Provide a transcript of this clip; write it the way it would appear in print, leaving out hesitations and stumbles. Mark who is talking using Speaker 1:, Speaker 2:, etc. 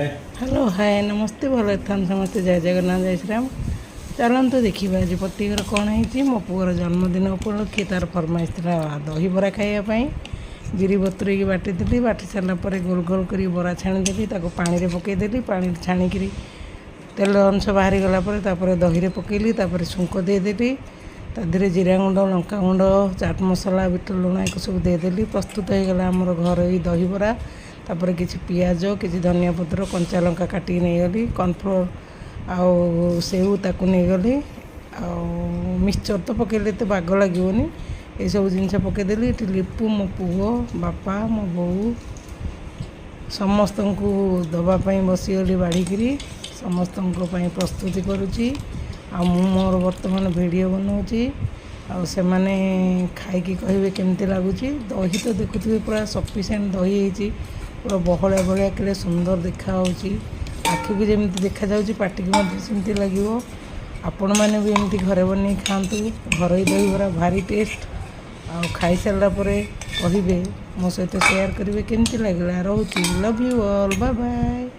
Speaker 1: Hello hi नमस्ते भल था समस्ते जय जगन्नाथ जय श्रीराम। चलतु देखा आज पतिगर कौन है मो पुअर जन्मदिन उपलक्षे तार फरमाइश था दही बरा खावाई। बिरी बतुरे बाटी बाटी सारापर गोल गोल कर बरा छाणीदेली पानी में पकईदेली पानी छाणिक तेल अंश बाहरी गलापर दही पकईली छुंक देदेली तादेह जीरा गुंड लंका गुंड चाट मसला बिट लुण एक सब देदेली। प्रस्तुत हो गला आमर घर दही बरा। तापर किसी पियाज किसी धनिया पत्र कंचा लंका काटिक नहीं गली कॉर्नफ्लोर आउ सेऊ ताकू नहीं गली मिक्सचर तो पकड़े तो बाग लगे ये सब जिनस पकईदेली। लिपू मो पुओ बापा मो बो समस्त को दवापाई बसीगली बाढ़ी समस्त प्रस्तुति करुच्ची मोर बर्तमान वीडियो बनाऊँगी से मैंने खाई कहे केमती लगुच। दही तो देखुए पूरा सफिसीयंट दही होती पूरा बहलिया बहलिया के सुंदर देखा आखि को जमी देखा जाऊँगी पार्टी को सेमती लगे। आपण मैंने भी एमती घरे बन खातु घर दही बरा भारी टेस्ट खाई सारा कहे मो सहित शेयर करेंगे केमती लगे। रोची love you all bye bye.